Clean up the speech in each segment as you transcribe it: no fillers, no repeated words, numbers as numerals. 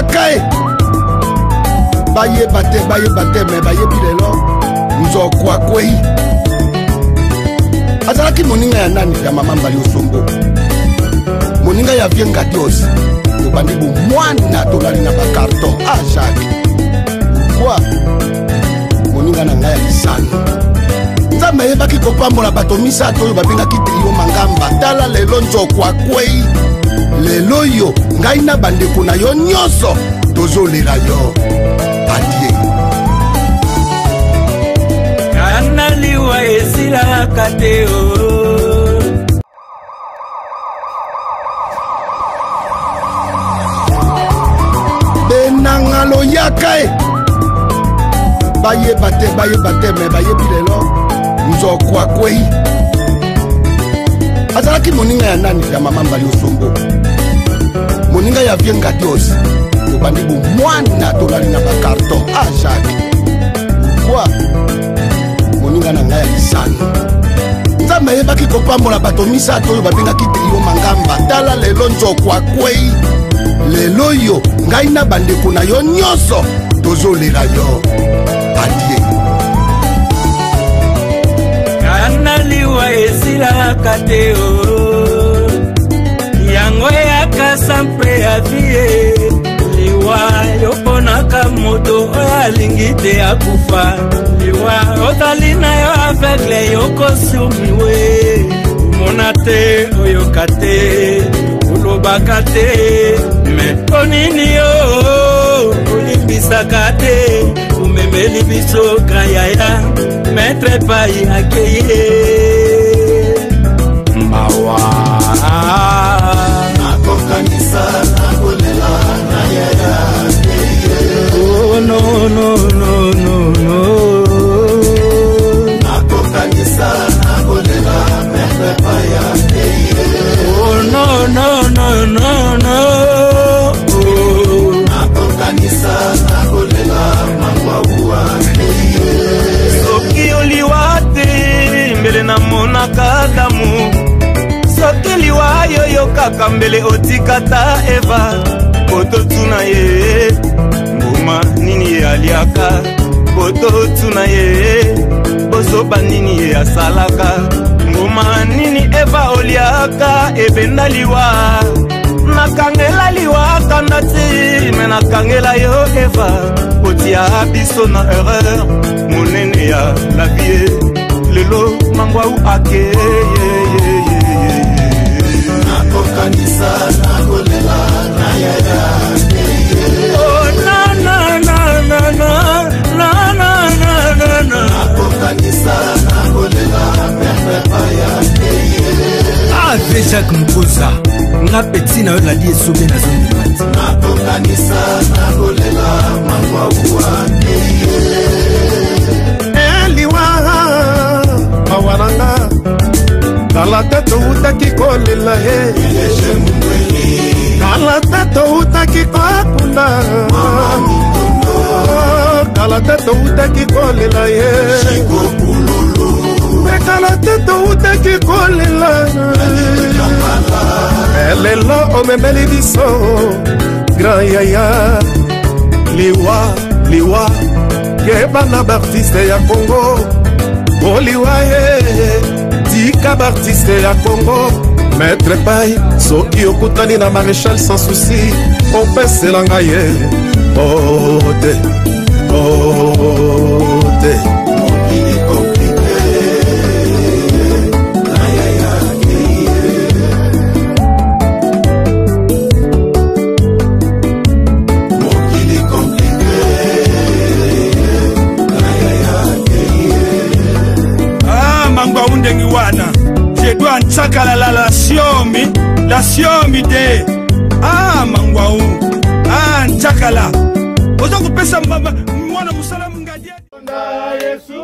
yakae baye bate me baye bilelo nzo kwa kwei azalaki moninga ya nani ya mama Mbali Osombo moninga ya vienga dios yobandi bu mwana tolali na bakarton Jacques kwa moninga na ngai ya lisano nzambe yebaki kopambola bato misato oyo babengaki trio mangamba tala lelo nzo kwa kwei lelo yo ngai na bandeko na yo nyonso tozolela yo adie kana liwa esila kateo benangalo yakae baye bate me baye bilelo nzo kwa kwei azalaki moninga ya nani ya mama Mbali Osombo moninga ya vienga dios yobandi bu mwana tolali na bakarton Jacques kwa moninga na ngai ya lisano nzambe yebaki kopambola bato misato oyo babengaki trio mangamba tala lelo nzo kwa kwei lelo yo ngai na bandeko na yo nyonso tozolela yo adie kana liwa esila kateo yango yakasa mpe ya vie liwa yoponaka moto oyo alingi te akufa liwa otali na yo aveugle yokosumiwe omona te oyoka te olobaka te me onini yo olimbisaka te umemeli biso kayaya maître pai akeye mawa nakokanisa nakolela na yaya oh no no no no no nakokanisa nakolela maître pai akeye oh no no no no no nakokanisa nakolela mangwabu akeye soki oliwa te mbele namonaka damu soki liwa yoyo kaka mbele otikata eva pototuna ye mbuma nini ye aliaka pototuna ye bozoba nini ye asalaka mbuma nini eva oliaka ebenda liwa nakangela liwa kanda ti me nakangela yo eva otia biso na erreur monene ya la vie lelo mangwau ake nakokanisa nakolela na yaya oh na na na na na na na na na na nakokanisa nakolela maître pai akeye ave Jacques Mkoza nga peti na yo lali esobe na zone mati nakokanisa nakolela mangwabu akeye eliwa mawananga kala te toutaki kolela ye kala te toutaki kokunda kala te toutaki kolela ye kala te toutaki kolela elelo omemeli biso grand yaya liwa keba na baartiste ya Congo oliwa ye tika baartiste ya Congo maître pai soki okutani na maréchal sans souci opesela ngai ye ote mokili komplike na yaya mokili komplike na yaya mangwa undengi wana je dois ntsakala la siomi de mangwa ntsakala oza kupesa mwana musala mungadia Yesu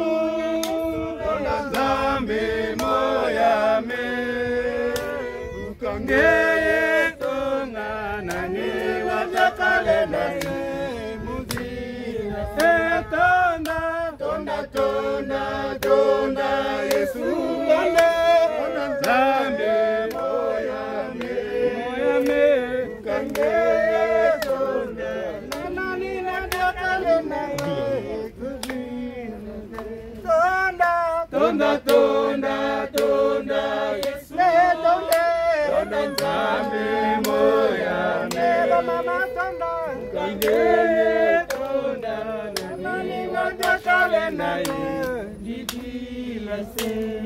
ona zambe moya me ukangeye tonga nani watakale nani mudina tonda Yesu ona zambe moya me ukangeye tonga tonda tonda Yesu tonda nzambe moya meba mama tonda kangele tonda nani matakale naye didila se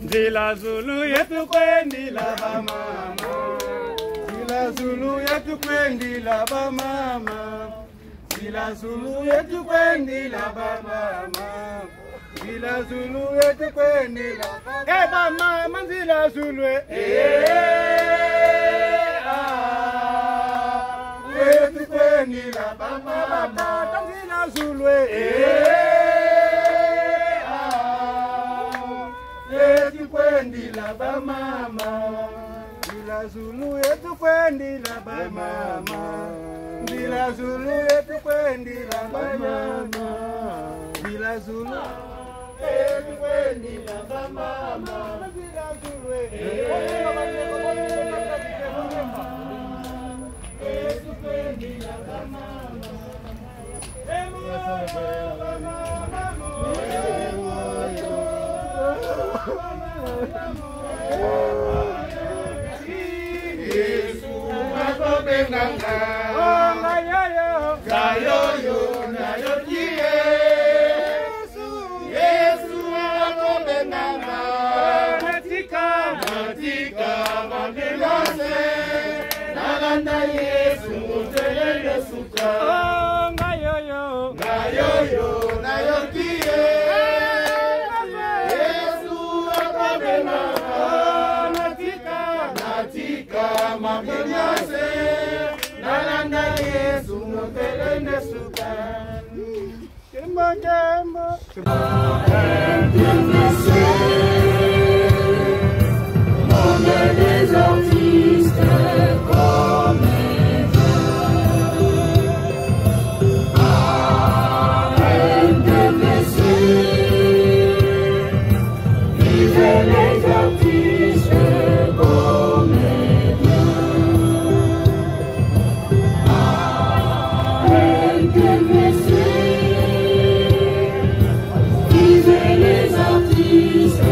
Zila Zulu yetu kwendi la ba mama Zila Zulu yetu kwendi la ba mama Zila Zulu yetu kwendi la ba mama Zila Zulu yetu kwendi la ba mama Zila Zulu yetu kwendi la ba mama Zila Zulu yetu kwendi la ba mama Zila Zulu yetu kwendi la ba mama Zila Zulu yetu kwendi la ba mama Zila Zulu yetu kwendi la ba mama Zila Zulu yetu kwendi la ba mama Yesu akobenganga ngayoyo nayotie Yesu akobenganga natika mabenose naganda Yesu mutelele suka ngayoyo nayotie Yesu akobenganga natika mabenose naganda Yesu mutelele suka kemba des artistes comédiens Reine des blessés vivent les artistes comédiens Reine des blessés vivent les artistes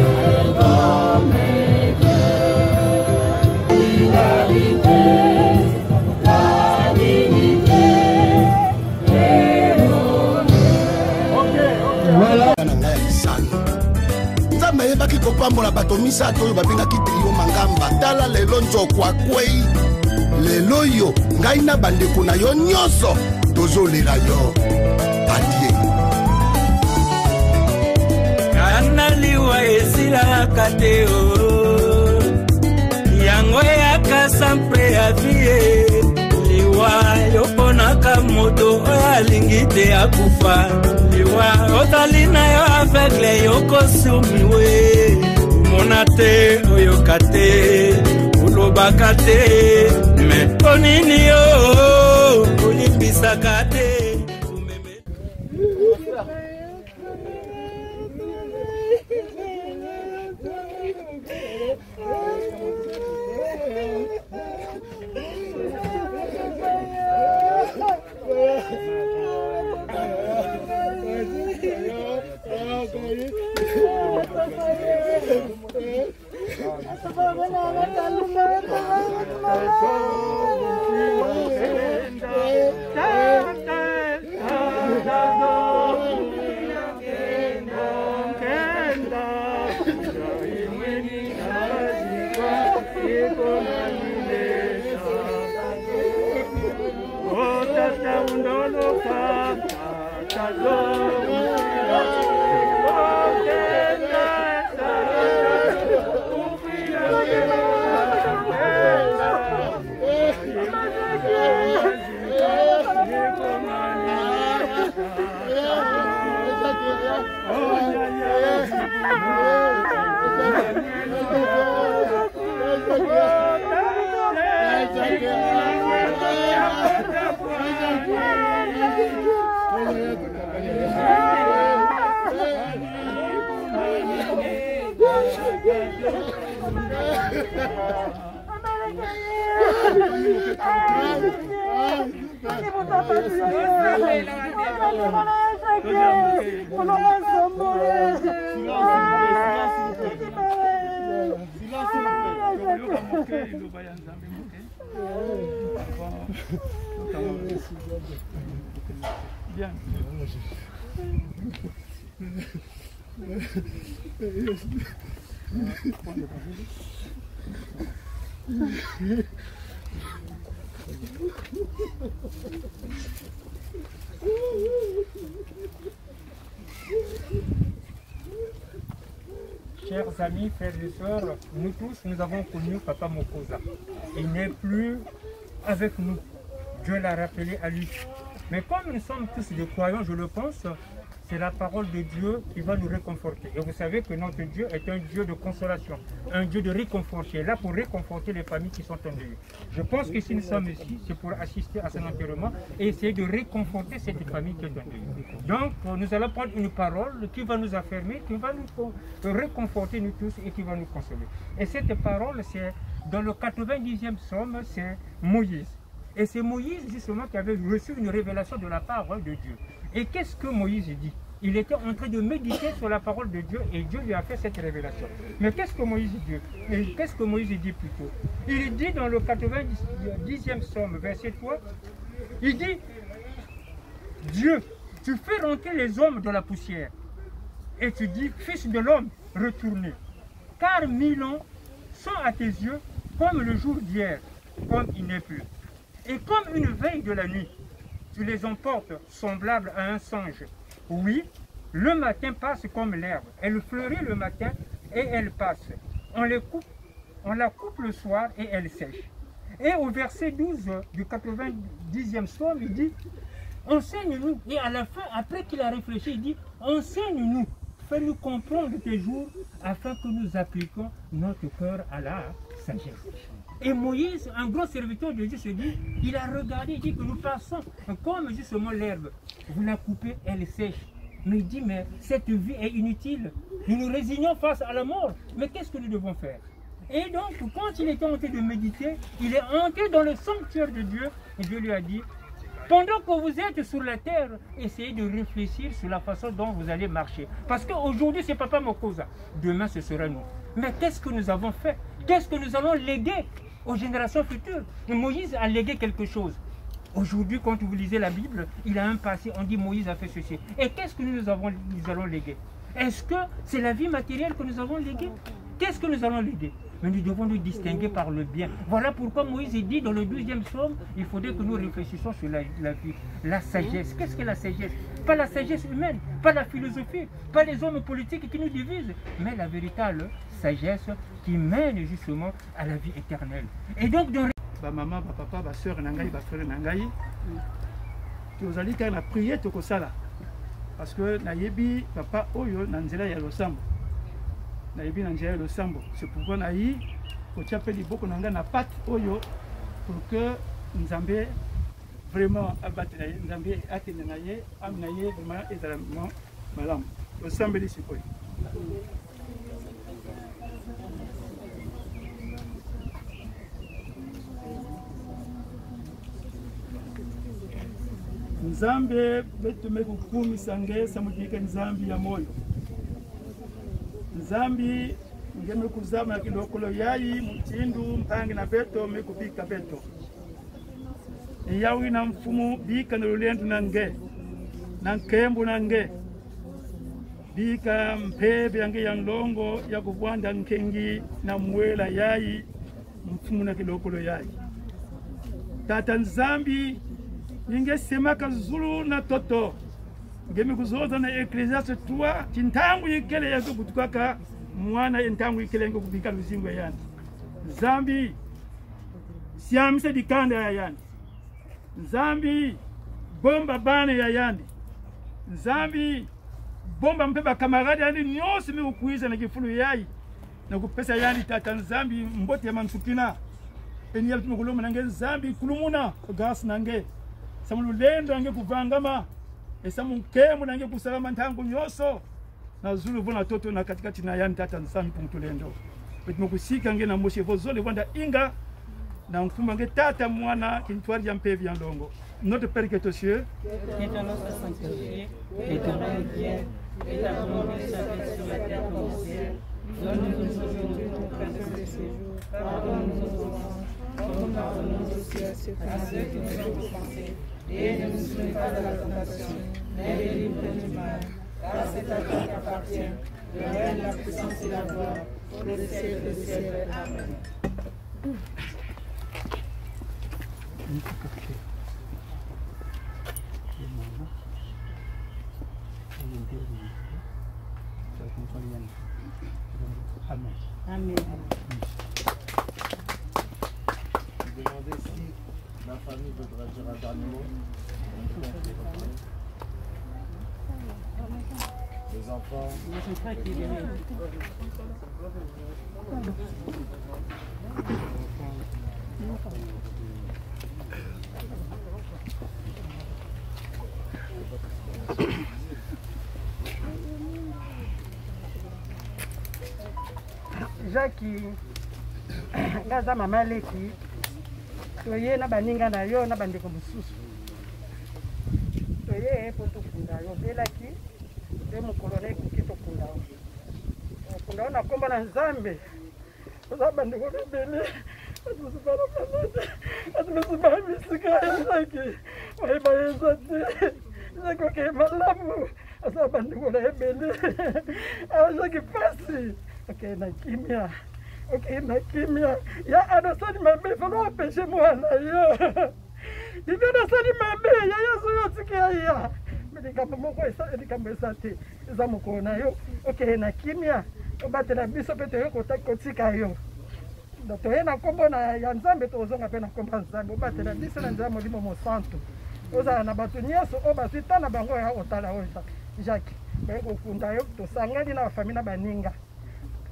comédiens Nzambe yebaki kopambola bato misato oyo babengaki trio mangamba tala lelo nzoko akwei lelo yo ngai na bandeko na yo nyonso tozolela yo adie kana liwa esilaka te yango yakasa mpe ya vie liwa yoponaka moto oyo alingi te akufa liwa otali na yo aveugle yokosumiwe mona te oyoka te olobaka te me ponini yo olimbisaka te Bien. Chers amis, frères et sœurs, nous tous, nous avons connu Papa Mokoza. Il n'est plus avec nous. Dieu l'a rappelé à lui. Mais comme nous sommes tous des croyants, je le pense, c'est la parole de Dieu qui va nous réconforter. Et vous savez que notre Dieu est un Dieu de consolation, un Dieu de réconfort. Il est là pour réconforter les familles qui sont endeuillées. Je pense que si nous sommes ici, c'est pour assister à son enterrement et essayer de réconforter cette famille qui est endeuillée. Donc, nous allons prendre une parole qui va nous affermer, qui va nous réconforter nous tous et qui va nous consoler. Et cette parole, c'est dans le 90e psaume, c'est Moïse. Et c'est Moïse justement qui avait reçu une révélation de la part de Dieu. Et qu'est-ce que Moïse dit? Il était en train de méditer sur la parole de Dieu et Dieu lui a fait cette révélation. Mais qu'est-ce que Moïse dit? Et qu'est-ce que Moïse dit plutôt? Il dit dans le 90e psaume, verset 3, il dit, Dieu, tu fais rentrer les hommes dans la poussière. Et tu dis, fils de l'homme, retournez. Car 1000 ans sont à tes yeux comme le jour d'hier, comme il n'est plus. Et comme une veille de la nuit, tu les emportes semblables à un songe. Oui, le matin passe comme l'herbe. Elle fleurit le matin et elle passe. On la coupe le soir et elle sèche. Et au verset 12 du 90e psaume, il dit, enseigne-nous. Et à la fin, après qu'il a réfléchi, il dit, enseigne-nous, fais-nous comprendre tes jours, afin que nous appliquions notre cœur à la sagesse. Et Moïse, un grand serviteur de Dieu, se dit, il a regardé, il dit que nous passons comme justement l'herbe. Vous la coupez, elle sèche. Mais il dit, mais cette vie est inutile. Nous nous résignons face à la mort. Mais qu'est-ce que nous devons faire? Et donc, quand il était en train de méditer, il est entré dans le sanctuaire de Dieu. Et Dieu lui a dit, pendant que vous êtes sur la terre, essayez de réfléchir sur la façon dont vous allez marcher. Parce qu'aujourd'hui, c'est Papa Mokoza. Demain, ce sera nous. Mais qu'est-ce que nous avons fait? Qu'est-ce que nous allons léguer aux générations futures? Moïse a légué quelque chose. Aujourd'hui, quand vous lisez la Bible, il a un passé, on dit Moïse a fait ceci. Et qu'est-ce que nous allons léguer? Est-ce que c'est la vie matérielle que nous avons léguée? Qu'est-ce que nous allons léguer? Mais nous devons nous distinguer par le bien. Voilà pourquoi Moïse dit dans le 12e psaume, il faudrait que nous réfléchissions sur la vie, la sagesse. Qu'est-ce que la sagesse? Pas la sagesse humaine, pas la philosophie, pas les hommes politiques qui nous divisent, mais la véritable sagesse qui mène justement à la vie éternelle. Et donc, dans Ba maman, ba papa, ba soeur nangai, ba frère nangai, tozali ka na prière tokosala. Parce que na yebi papa oyo na nzela ya losambo. Na yebi na nzela ya losambo. C'est pourquoi na yi ko tiape liboko nanga na pat oyo pour que Nzambe vraiment abate na Nzambe atene na ye, am na ye vraiment ezalama malamu. Losambe li sikoyi. Nzambe betume kukumisa ngesa mutike nzambi ya moyo. Nzambi ngeme kuzama kilokolo yayi mutindu mpangi na beto mekupika beto. Yawi na mfumu bika na lulendu nange. Na nkembu nange. Bika mpebe yange ya nlongo ya kubwanda nkengi na mwela yayi mfumu na kilokolo yayi. Tata Nzambi ninge semaka zulu na toto ngemi kuzoza na ecclesiastes 3 tintangu yikele yazo kutukaka mwana entangu yikele ngo kubika luzingo yani Nzambi siamse dikanda ya yani Nzambi bomba bane ya yani Nzambi bomba mpeba kamaradi yani nyose mi ukuiza na kifulu yayi na kupesa yani tata Nzambi mbote ya mansukina eni yaltu nguloma nange Nzambi kulumuna gas nange samulendo nange kuvangama esamukemu nange kusalama ntangu nyoso na zulu vona toto na katikati na yani tata Nzambi kumtulendo betimokusika nge na moshe vozole wanda inga na mfuma nge tata mwana kinitwari ya mpevi ya ndongo. Notre Père qui est aux cieux, qui est dans notre sanctuaire, et ton nom vienne, et ta volonté soit faite sur la terre comme au ciel. Donne-nous aujourd'hui notre pain de ce jour. Pardonne-nous nos offenses, comme nous pardonnons aussi à ceux qui nous ont offensés. Et ne nous soumets pas à la tentation, mais délivre-nous du mal. Car c'est à toi qu'appartient le règne, la puissance et la gloire, pour le siècle des siècles. Amen. Amen. Je demandais si la famille voudrait dire un dernier mot. Les enfants. Jackie, ngaza mama leki, toye na baninga na yo na bandeko mosusu. Toye po tokunda yo belaki, de mokolone kuki tokunda yo. Tokunda yo na komba na Nzambe. Oza bandeko bebele, atmusubala malade, atmusubala misika ya Jackie. Waiba yeza te, Jackie oke malamu, asa bandeko na ebele. Jackie pasi. Ok, na kimia. Ok, na kimia. Ya anasani mabe, falo apeshe mwana yo. Ibi anasani mabe, ya yaso yo tiki ya. Medikamba moko esa, medikamba esa te. Eza moko na yo. Ok, na kimia. Obate na biso pete yo kotika yo. Doto ye na kombo na ya Nzambe to ozonga pe na kombo Nzambe. Obate na biso na Nzambe molimo mo santo. Oza na batu nyeso, obasi tana bango ya otala oza. Jacques, beko kunda yo, to sangani na famille na baninga.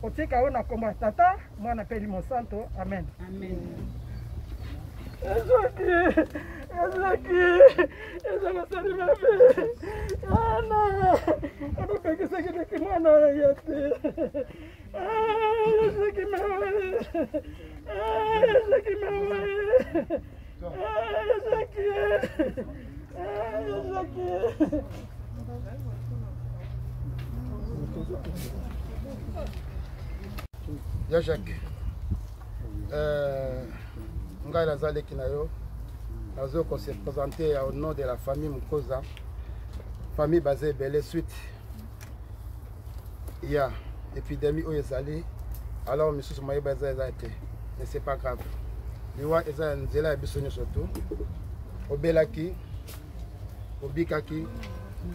Otika ona komba tata mwana peli mosanto amen. Amen. Ezaki sari mabe. Ana pekisa kile mwana yate. Ezaki mawe. Ezaki mawe. Ezaki. Ya Jacques, ngai nazaleki na yo, nazo ko se présenter au nom de la famille Mukoza, famille basée Belle suite. Il y a épidémie au ezali, alors monsieur moye baza ezate, mais c'est pas grave. Liwa eza nzela ya biso surtout. Obelaki, obikaki,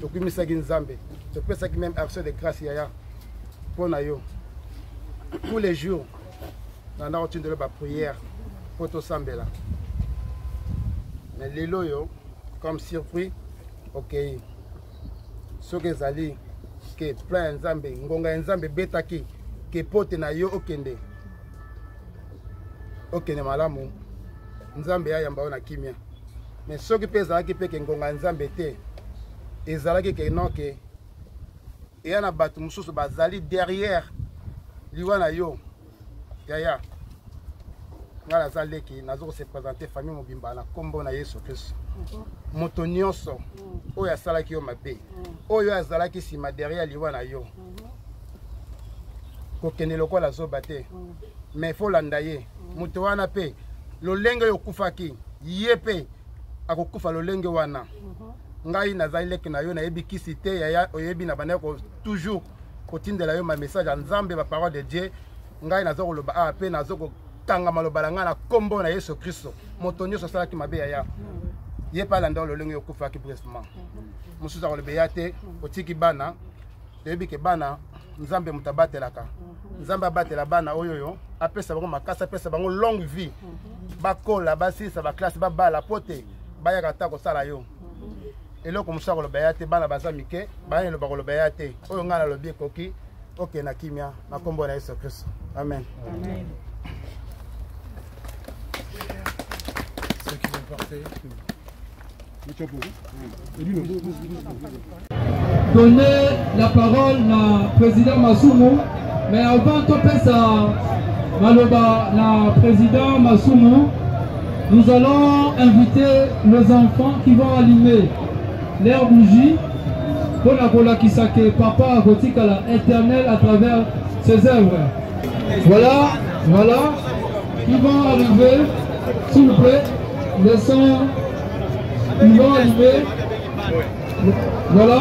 tokumisaki Nzambe, topesaki même action de grâce yaya pour na yo. Tous les jours, dans la routine de la prière, pour tout sambela. Mais les loyaux, comme surpris, ok. Ce que zali, que plein Nzambe, ngonga Nzambe betaki, que pote na yo okende. Okende malamu, Nzambe ya yamba na kimia. Mais ce qui pèse à qui peut que ngonga Nzambe te, ezalaki que non que, et y a un bâtiment sous bazali derrière. Liwana yo yaya ngala zaleki nazo se présenter famille mobimba na kombo na Yesu Christ moto nyonso oyo asalaki yo mabe oyo azalaki sima derrière liwana yo kokende lokola zoba te mais faut landa ye moto wana pe lolenge yokufaki ye pe akokufa lolenge wana ngai nazaleki na yo na yebikisi te yaya oyebi na baneko toujours kotindela yo ma message ya Nzambe ba parole de Dieu ngai nazo koloba a pe nazo ko tanga maloba nga na kombo na Yesu Kristo moto nyonso salaki mabe ya ye pa landa lolenge yokufa ki brefement musuza koloba ya te otiki bana debi ke bana Nzambe mutabatelaka Nzambe abatela bana oyoyo apesa bango makasa apesa bango longue vie bakola basisa ba classe ba bala pote bayaka ta ko sala yo eloko musa koloba ya te bana baza mike bana lo bakoloba ya te oyo ngana lobi ekoki oke na kimia na kombo na Yesu Kristo amen. Amen. Ceux qui vont porter. Donner la parole à président Masumu, mais avant de faire ça, Maloba, la président Masumu, nous allons inviter les enfants qui vont allumer leurs bougies pour la Kola Kisake, papa Gotika, l'éternel à travers ses œuvres. Voilà, voilà, ils vont arriver, s'il vous plaît, le son, ils vont arriver. Voilà,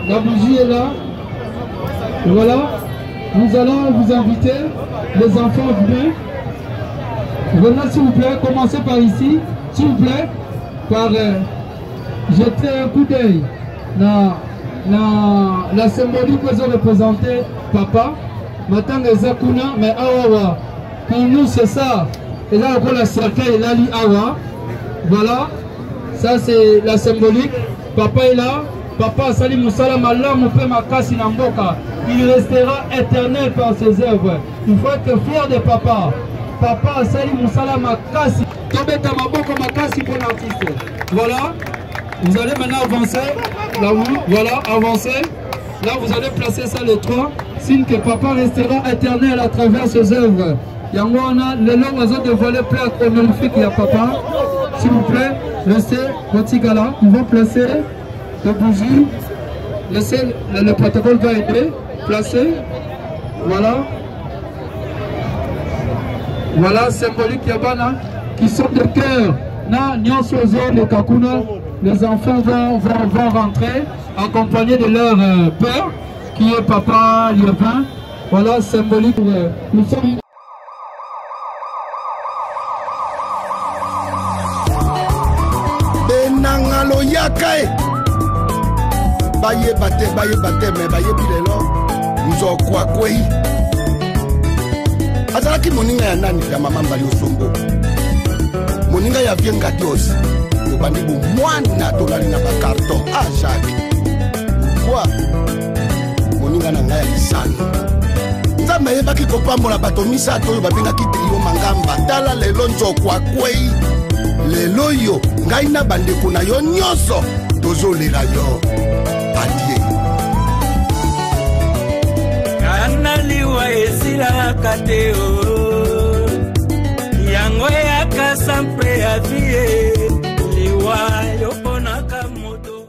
la bougie est là. Et voilà, nous allons vous inviter, les enfants venez. Venez s'il vous plaît, commencez par ici, s'il vous plaît, par jeter un coup d'œil dans la symbolique que vous représentez, papa. Maintenant, les Zakuna, mais awa. Pour nous, c'est ça. Et là, on la cercueil, là, awa. Voilà, ça c'est la symbolique. Papa est là. Papa Sali Moussala Malam Makasi Namboka. Il restera éternel par ses œuvres. Il faut être fier de papa. Papa Sali Moussala Makasi. Tobeta Maboko Makasi pour l'artiste. Voilà. Vous allez maintenant avancer. Là où, voilà, avancer. Là vous allez placer ça les trois. Signe que papa restera éternel à travers ses œuvres. Yangwana, le long oiseau de voler plaque honorifique, il y a papa. S'il vous plaît, laissez votre gala. Ils vont placer les bougies. Laissez, le protocole va aider. Placer. Voilà. Voilà, symbolique Yabana, qui sont de cœur. Na, Nyansozo, les Kakuna, les enfants vont rentrer, accompagnés de leur père, qui est papa Lievin. Voilà, symbolique. Nous sommes. Benangalo Yakae. Baye bate, mais baye bilelo. Nous en quoi quoi. Azalaki moninga ya nani ya mama Mbali Osombo. Moninga ya vienga Dios. Obandi bu mwana tolali na bakarton. Ah Jacques. Quoi? Moninga na ngaya lisani. Nzambe yebaki kopambola bato misato oyo babengaki trio mangamba. Tala lelo nzo kwa kwei. Lelo yo ngai na bandeko na yo nyonso tozolela yo. Adie. Kanaliwa esila kateo yango ya kasampre ya vie liwa yopona kamoto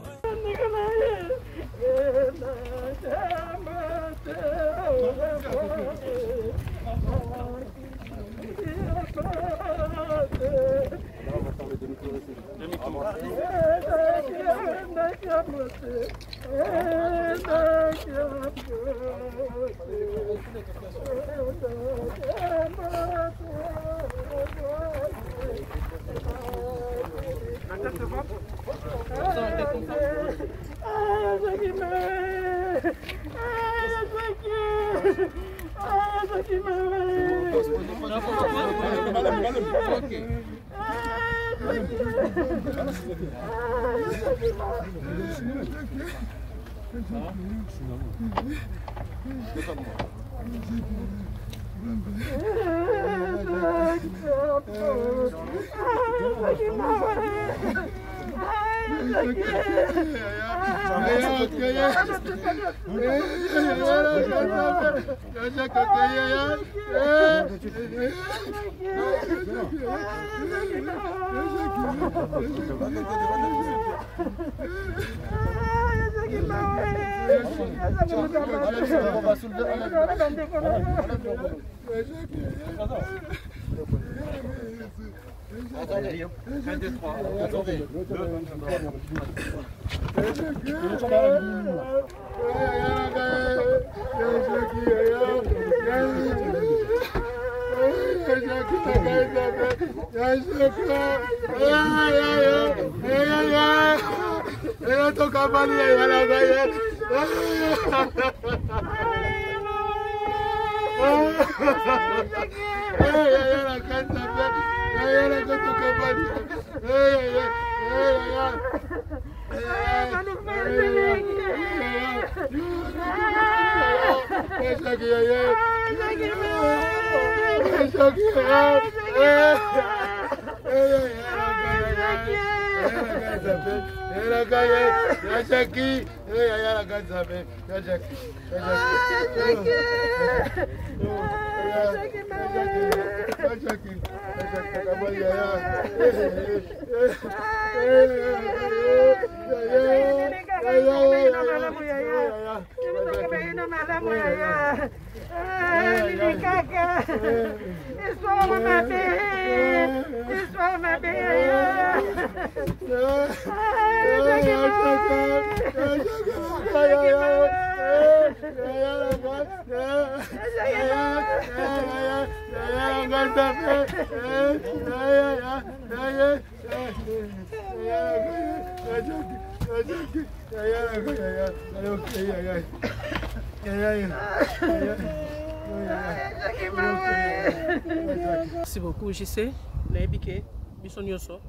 Merci beaucoup, JC. Naebike, biso nyoso.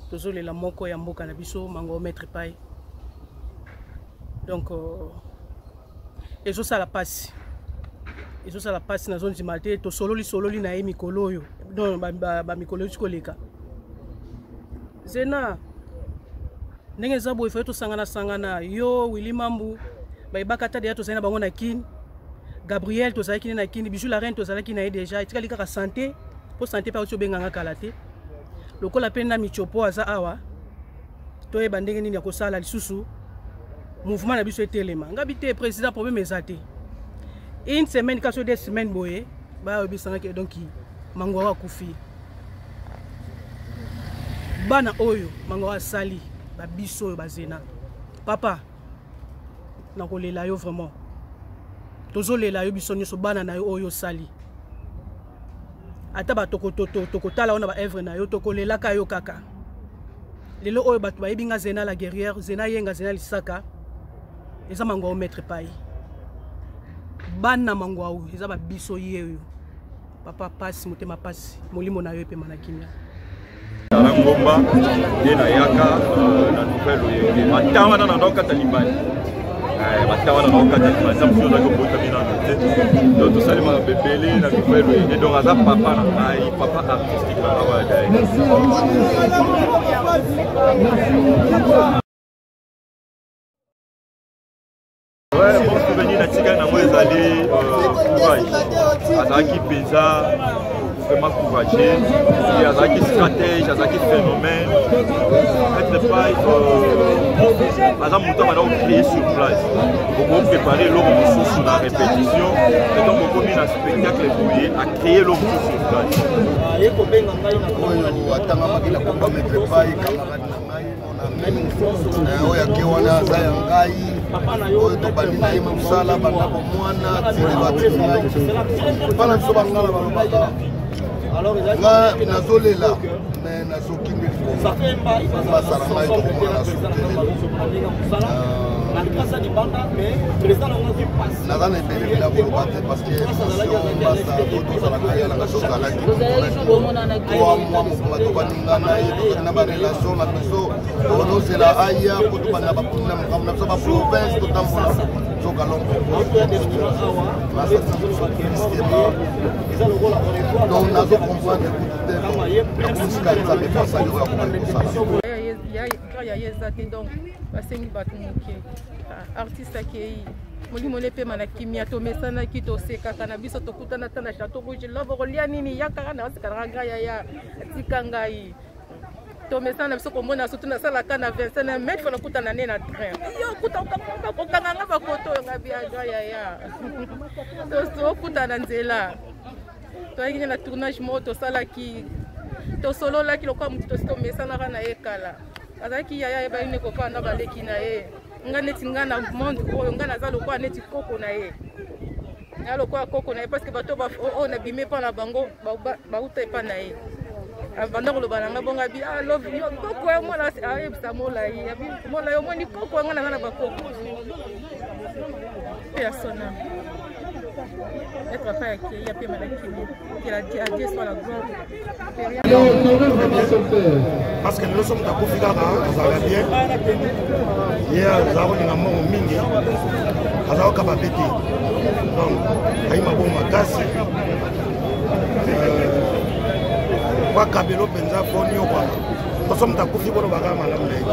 Tozole la moko ya mboka na biso mango maître pai. Donc ezo sala passe. Ezo sala passe na zone dimate to sololi na e mikolo yo. Non ba mikolo tikoleka. Zena ndenge zabo ifo to sangana yo Willy Mambu ba kata de to zena bango na kin. Gabriel to zaki na kin bijou la reine to zaki na déjà etikali kaka santé pour santé pa to benganga kalate. Lokola pena michopo aza awa to e bandenge nini ya kosala lisusu mouvement na biso etelema ngabite président problème ezate une semaine kaso 2 semaines boye ba obisanga ke donc mango wa kufi bana oyo mango wa sali ba biso oyo bazena papa na kolela yo vraiment tozolela yo biso nyoso bana na yo oyo sali ata ba tokotala ona ba œuvre na yo tokolela ka yo kaka lelo oyo batu bayebinga zena la guerrière zena yenga zena lisaka eza mango au maître pai bana mango au eza ba biso yeyo papa pasi motema pasi molimo na yo pe manakimia na ngomba yena yaka na nouvelle matawa na ndoka talibani matawa na ndoka talibani ça pour que bota bina note donc ça les bébé na nouvelle et donc aza papa na ai papa artistique na awa dai. Ouais, bon souvenir na tika na moi ezali courage azaki penza vraiment courageux et azaki stratège azaki phénomène être pas aza muto bana créer sur place pour préparer l'homme sur la répétition et donc pour mis un spectacle pour à créer l'homme sur place yeko benga ngai na ko atanga makila ko mettre pas camarade na ngai oya ke wana za ngai oyo tobandi na ye mosala bandako mwana tile batingai mpana biso bangala balobaka nga nazolela me nazokimi basala ngai tokomona naza na ebele bila koloba te parce que tozala ngai yalanga tozalaki 3 mois mokonga tobaninga na ye tozali na barelation na biso tozozela aya po tobanda bapuni na makambo na biso baprovince totambola soka longo donc nazokomprendre kututemusika nzambe pasali oyo akobali kosala ya yeza te donc basengi bato moke artiste akei molimo lepema na kimia tomesanaki tosekaka na biso tokutana ta na chateau rouge lobo kolia nini yakaka na osekaka ngai ya atika ngai tomesana na biso komona surtout nasalaka na 25 mètres fona kutana ne na train yo kokanga nga bakoto oyo nga biaga ya tokutana nzela toyaki na tournage moko tosalaki tosololaki lokola motu tosi tomesanaka na ye kala azalaki yaya yebali ne kofanda baleki na ye nga neti nga na monde oyo nga naza lokola neti koko na ye ya lokola koko na ye parce que bato oyo nabime epa na bango bauta epa na ye abanda koloba na nga bonga bi love yo koko ya mwana ayebisa molai molai omoni koko yanga na nga na bakoko persona être pas accueilli à Pema qui a Dieu soit la gloire. Parce que nous sommes à Kofigara, vous allez bien. Hier, nous avons un amour mingi. Nous avons capable. Donc, il y a un bon magasin. Kwa kabelo penza foni yo kwa. Nous sommes à Kofigara, bagama la mleki.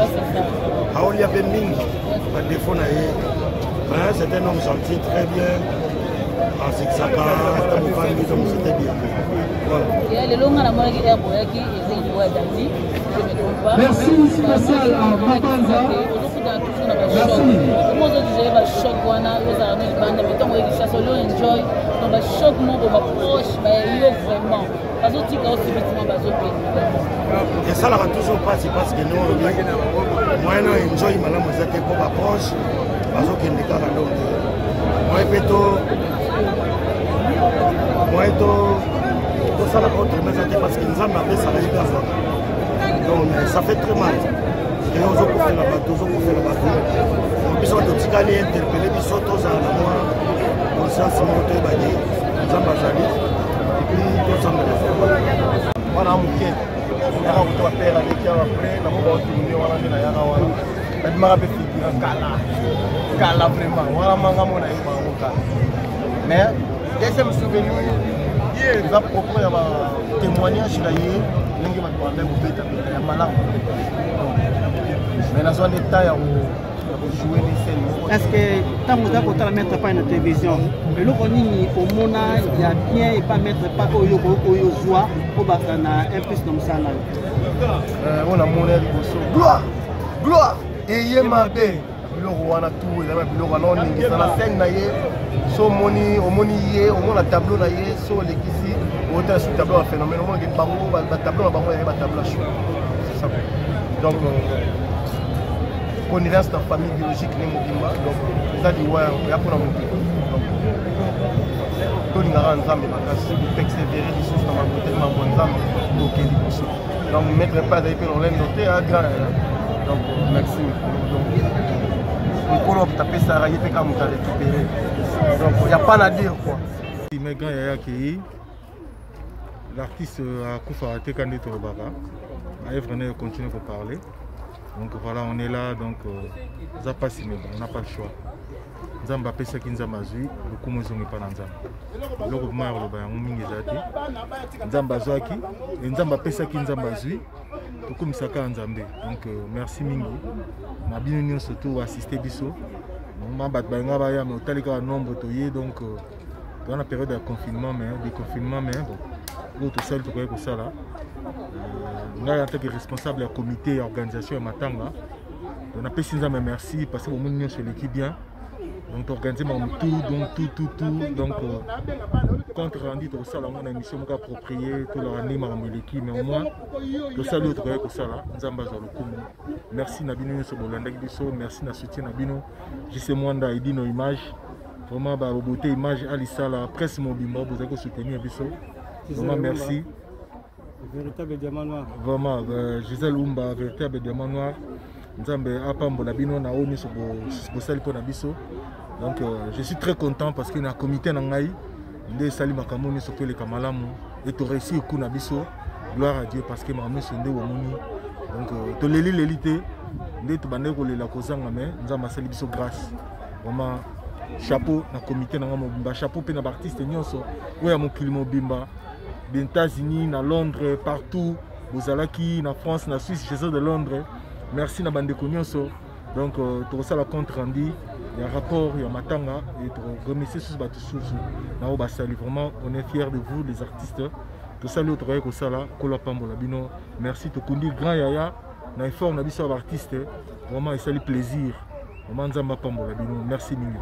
Aolia be mingi, ba défaut na ye. C'est un homme gentil, très bien. En zigzaga, c'était bien. Merci spécial à Mapanza. Merci. Et ça, là, toujours pas, c'est parce que nous, moi, je enjoy ma langue, c'est pour ma proche, parce que nous, moi, tout ça, là, parce que nous avons appelé ça, donc ça fait très mal. Et nous avons fait la bateau, nous avons fait la bateau. Nous avons interpellé, nous avons tous à la moi, pour ça, c'est mon tour, nous avons basali, et puis nous avons fait. Voilà, mon quai. Yaka kutoka pera lekia après na moba otumie wana ndena yaka wana badimaka pe fikira kala vraiment wana manga mona yeba ngokala mais deuxième souvenir hier za propos ya ba témoignage na ye ndenge ba twanda kubeta ya malamu mais na zone d'état ya jouer les scènes. Est-ce que tant que vous avez mettre pas une télévision mais le konini au mona il y a bien et pas mettre pas oyo joie au bakana un plus comme ça là on a monnaie liboso gloire et yemabe biloko wana tout eza biloko wana oningi na scène na ye so omoni ye omona tableau na ye so olekisi otala sur tableau ya phénomène omona bango batableau na bango ya batableau ya show c'est ça donc connaissance de la famille biologique ne mobimba donc eza liwa ya mpona motu donc tolingaka nzambe makasi persévérer lisusu na makote mambo nzambe toke liboso donc maître pas azali mpe lolendo te grand donc merci mokolo tapesaka ye mpe kaka moto arécupéré donc ya pas na dire quoi mais grand yaya akei l'artiste akufaka te ka nde tolobaka aevre ne continue koparler. Donc voilà, on est là, donc ça passe, mais bon, on n'a pas le choix. Nzamba pesa kinzamba zui, le kumozo n'est pas dans Nzamba. Le gouvernement est là, on mingi zati. Nzamba zoaki, et Nzamba pesa kinzamba zui, tout comme ça ka Nzambe. Donc merci mingi. Ma bien surtout assister biso. On bat banga baya, mais au talika nombre toyé, donc dans la période de confinement, mais déconfinement, mais bon, l'autre salle tout comme ça là. En tant que responsable du comité d'organisation de Matanga, on a fait merci parce que nous sommes sur l'équipe bien. Donc organiser tout, donc compte rendu de ça, on a une mission appropriée, tout leur année l'équipe, mais au moins le salut au travail que ça là, nous avons besoin de merci Nabino sur Bolanda Bisso, merci na soutien Nabino, JC Mwanda et nos images, vraiment bah beauté image Alissa la presse mobile, vous avez soutenu Bisso, vraiment merci. Véritable diamant noir. Vraiment, Gisèle Oumba, véritable diamant noir. Nzambe apambo na bino na oni so bosali po na biso. Donc je suis très content parce qu'il y a un comité na ngai nde sali makamoni so pe le kamalamu et to réussi ku na biso. Gloire à Dieu parce que ma mission nde womoni. Donc to leli lelité nde to bande ko lela kozanga mais nzamba sali biso grâce. Vraiment chapeau na comité na ngamo chapeau pe na artiste nyonso oya mokili mobimba. Des États-Unis, à Londres, partout, Bozalaki, en France, en Suisse, chez eux de Londres. Merci à Bande Kognonso. Donc, tout ça, le compte rendu, il y a un rapport, il y a Matanga, et pour remercier tous les vraiment, on est fiers de vous, les artistes. Tout ça, le travail que ça là, Kolapambo Labino. Merci, tout le monde, grand Yaya, on a effort, on a vu ça l'artiste. Vraiment, c'est le plaisir. Vraiment, Nzamba Pambo Labino. Merci, Mingi.